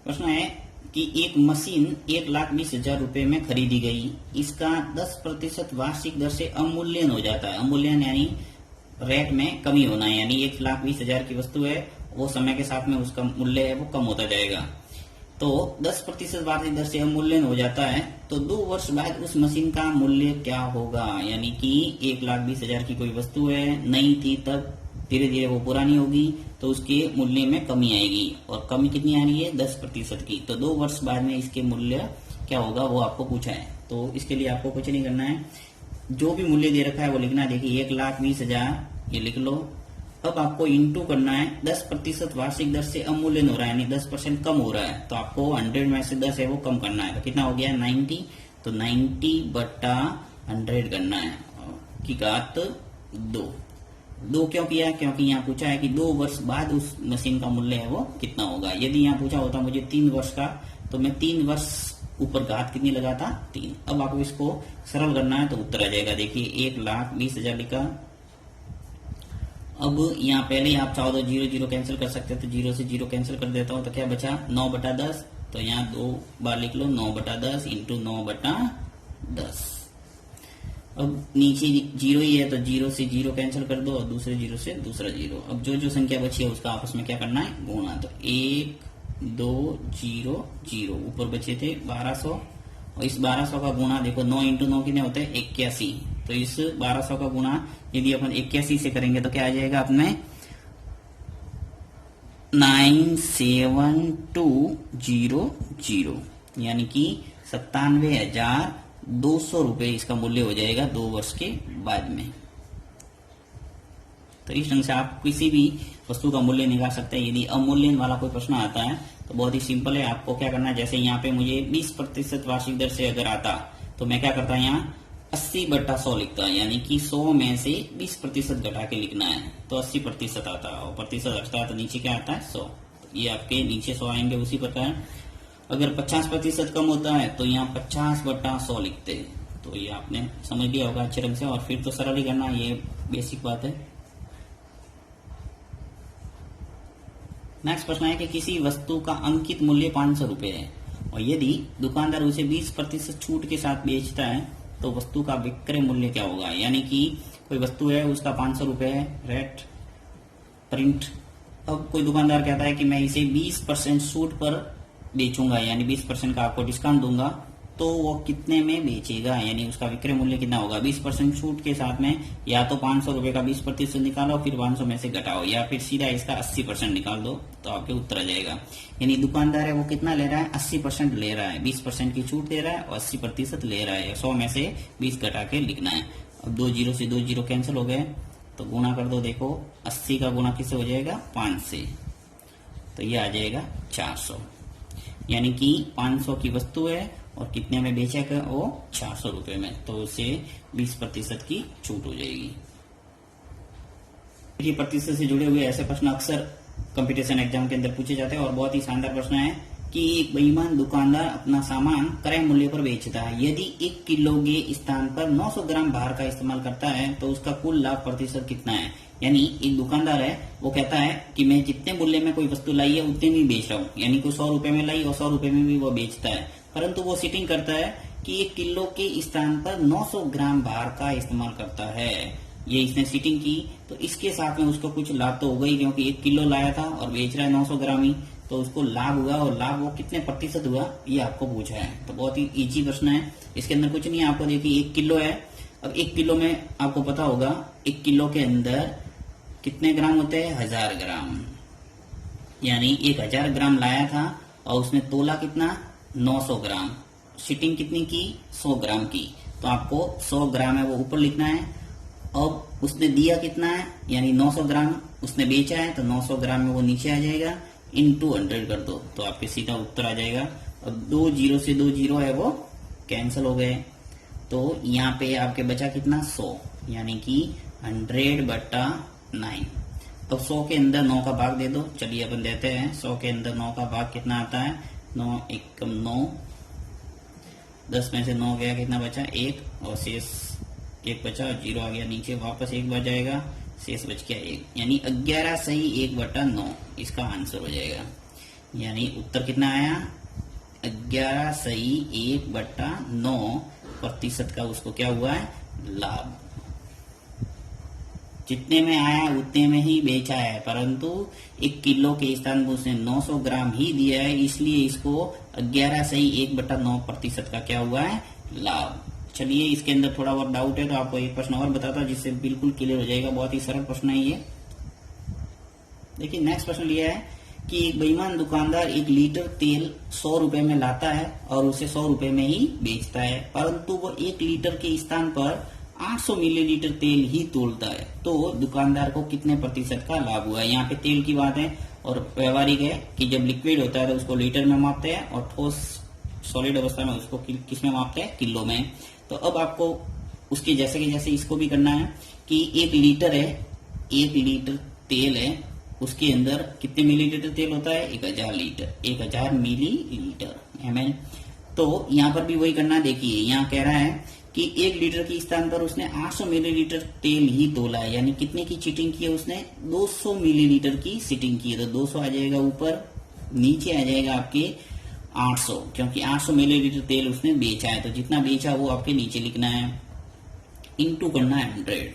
प्रश्न है कि एक मशीन 1,20,000 रुपए में खरीदी गई, इसका 10% वार्षिक दर से अवमूल्यन हो जाता है। अवमूल्यन यानी रेट में कमी होना है, यानी 1,20,000 की वस्तु है, वो समय के साथ में उसका मूल्य है वो कम होता जाएगा। तो 10% वार्षिक दर से अवमूल्यन हो जाता है, तो 2 वर्ष बाद उस मशीन का मूल्य क्या होगा। यानी कि 1,20,000 की कोई वस्तु है, नई थी, तब धीरे धीरे वो पुरानी होगी तो उसके मूल्य में कमी आएगी, और कमी कितनी आ रही है 10% की। तो 2 वर्ष बाद में इसके मूल्य क्या होगा वो आपको पूछा है। तो इसके लिए आपको कुछ नहीं करना है, जो भी मूल्य दे रखा है वो लिखना है। देखिए 1,20,000 ये लिख लो। अब आपको इंटू करना है 10% वार्षिक दर से अवमूल्यन हो रहा है, यानी 10% कम हो रहा है, तो आपको 100 में से 10 है वो कम करना है। तो कितना हो गया 90, तो 90/100 करना है की घात 2 क्यों किया, क्योंकि यहाँ पूछा है कि 2 वर्ष बाद उस मशीन का मूल्य है वो कितना होगा। यदि यहाँ पूछा होता मुझे 3 वर्ष का, तो मैं 3 वर्ष ऊपर घात कितनी लगाता 3। अब आपको इसको सरल करना है तो उत्तर आ जाएगा। देखिए 1,20,000 लिखा। अब यहाँ पहले आप चाहो तो 0 0 कैंसिल कर सकते हो, तो 0 से 0 कैंसिल कर देता हूँ, तो क्या बचा 9/10। तो यहाँ 2 बार लिख लो 9/10 इंटू 9/10। अब नीचे 0 ही है तो 0 से 0 कैंसिल कर दो और दूसरे 0 से दूसरा 0। अब जो जो संख्या बची है उसका आपस में क्या करना है गुणा। तो 1 2 0 0 ऊपर बचे थे 1200, और इस 1200 का गुणा देखो 9 इंटू 9 कितने होते हैं 81। तो इस 1200 का गुणा यदि अपन 81 से करेंगे तो क्या आ जाएगा अपने 97200, यानी कि 97,200 रुपए इसका मूल्य हो जाएगा 2 वर्ष के बाद में। तो इस ढंग से आप किसी भी वस्तु का मूल्य निकाल सकते हैं। यदि अवमूल्यन वाला कोई प्रश्न आता है तो बहुत ही सिंपल है, आपको क्या करना है, जैसे यहाँ पे मुझे 20% वार्षिक दर से अगर आता तो मैं क्या करता यहाँ 80/100 लिखता, यानी कि 100 में से 20% घटा के लिखना है तो 80% आता है, और प्रतिशत हटता है तो नीचे क्या आता है 100। तो ये आपके नीचे 100 आएंगे। उसी प्रकार अगर 50% कम होता है तो यहाँ 50/100 लिखते हैं। तो ये आपने समझ लिया होगा अच्छे ढंग से, और फिर तो सरल ही करना, ये बेसिक बात है। नेक्स्ट प्रश्न है कि किसी वस्तु का अंकित मूल्य 500 रुपए है, और यदि दुकानदार उसे 20% छूट के साथ बेचता है तो वस्तु का विक्रय मूल्य क्या होगा। यानी कि कोई वस्तु है उसका 500 रुपए है रेट प्रिंट। अब कोई दुकानदार कहता है कि मैं इसे 20% छूट पर बेचूंगा, यानी 20% का आपको डिस्काउंट दूंगा, तो वो कितने में बेचेगा, यानी उसका विक्रय मूल्य कितना होगा। 20% छूट के साथ में या तो 500 रुपए का 20% निकालो, फिर 500 में से घटाओ, या फिर सीधा इसका 80% निकाल दो, तो आपके उत्तर आ जाएगा। यानी दुकानदार है वो कितना ले रहा है 80% ले रहा है, 20% की छूट दे रहा है और 80% ले रहा है। 100 में से 20 घटा के लिखना है। अब 2 0 से 2 0 कैंसिल हो गए, तो गुणा कर दो। देखो 80 का गुणा किससे हो जाएगा 5 से, तो ये आ जाएगा 400। यानी कि 500 की वस्तु है और कितने में बेचेगा वो 400 रुपए में, तो उसे 20% की छूट हो जाएगी। देखिए प्रतिशत से जुड़े हुए ऐसे प्रश्न अक्सर कंपटीशन एग्जाम के अंदर पूछे जाते हैं, और बहुत ही शानदार प्रश्न है कि एक बेईमान दुकानदार अपना सामान क्रय मूल्य पर बेचता है। यदि 1 किलो के स्थान पर 900 ग्राम भार का इस्तेमाल करता है तो उसका कुल लाभ प्रतिशत कितना है। यानी एक दुकानदार है वो कहता है कि मैं जितने मूल्य में कोई वस्तु लाई है उतने में बेच रहा हूँ, यानी कि 100 रुपए में लाई और 100 रुपए में भी वो बेचता है, परंतु वो सीटिंग करता है कि 1 किलो के स्थान पर 900 ग्राम भार का इस्तेमाल करता है। ये इसने सीटिंग की तो इसके साथ में उसको कुछ लाभ तो हो गई, क्योंकि 1 किलो लाया था और बेच रहा है 900 ग्राम ही, तो उसको लाभ हुआ, और लाभ वो कितने प्रतिशत हुआ ये आपको पूछा है। तो बहुत ही इजी प्रश्न है, इसके अंदर कुछ नहीं है। आपको देखिए 1 किलो है, अब 1 किलो में आपको पता होगा 1 किलो के अंदर कितने ग्राम होते हैं 1000 ग्राम, यानी 1000 ग्राम लाया था और उसने तोला कितना 900 ग्राम, सीटिंग कितनी की 100 ग्राम की, तो आपको 100 ग्राम है वो ऊपर लिखना है। अब उसने दिया कितना है, यानी 900 ग्राम उसने बेचा है, तो 900 ग्राम में वो नीचे आ जाएगा, इंटू 100 कर दो, तो आपके सीधा उत्तर आ जाएगा। अब 2 0 से 2 0 है वो कैंसिल हो गए, तो यहाँ पे आपके बचा कितना 100, यानी कि 100/9। अब 100 के अंदर 9 का भाग दे दो, चलिए अपन देते हैं। 100 के अंदर 9 का भाग कितना आता है 9 एकम 9, 10 में से 9 गया, कितना बचा 1, और शेष 1 बचा, 0 आ गया नीचे, वापस 1 बच जाएगा, शेष बच गया 1, यानी 11 सही 1/9 इसका आंसर हो जाएगा। यानी उत्तर कितना आया, 11 सही 1/9% का उसको क्या हुआ है, लाभ। जितने में आया उतने में ही बेचा है, परंतु 1 किलो के स्थान पर उसने 900 ग्राम ही दिया है, इसलिए इसको 11 सही 1/9% का क्या हुआ है, लाभ। चलिए इसके अंदर थोड़ा बहुत डाउट है तो आपको एक प्रश्न और बताता हूं जिससे बिल्कुल क्लियर हो जाएगा। बहुत ही सरल प्रश्न है ये। देखिए नेक्स्ट प्रश्न लिया है कि एक बेईमान दुकानदार 1 लीटर तेल 100 रुपए में लाता है और उसे 100 रुपए में ही बेचता है, परंतु वो 1 लीटर के स्थान पर 800 मिलीलीटर तेल ही तोलता है, तो दुकानदार को कितने प्रतिशत का लाभ हुआ है। यहाँ पे तेल की बात है और व्यवहारिक है कि जब लिक्विड होता है तो उसको लीटर में मापते हैं और ठोस सॉलिड अवस्था में उसको किस में मापते हैं, किलो में। तो अब आपको उसके जैसे कि जैसे इसको भी करना है कि 1 लीटर है, 1 लीटर तेल है, उसके अंदर कितने मिलीलीटर तेल होता है, 1000 लीटर, 1000 मिलीलीटर ml। तो यहाँ पर भी वही करना। देखिए यहाँ कह रहा है कि 1 लीटर के स्थान पर उसने 800 मिलीलीटर तेल ही तोला है, यानी कितने की चीटिंग की है उसने, 200 मिलीलीटर की सीटिंग की है। तो 200 आ जाएगा ऊपर, नीचे आ जाएगा आपके 800, क्योंकि 800 मिलीलीटर तेल उसने बेचा है, तो जितना बेचा वो आपके नीचे लिखना है, इंटू करना है 100।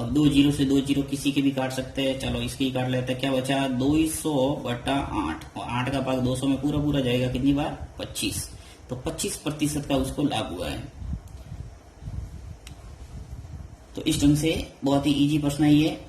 अब 2 जीरो से 2 जीरो किसी के भी काट सकते हैं, चलो इसके ही काट लेते हैं। क्या बचा, 200/8, और 8 का भाग 200 में पूरा पूरा जाएगा कितनी बार, 25। तो 25% का उसको लाभ हुआ है। तो इस ढंग से बहुत ही इजी प्रश्न है ये।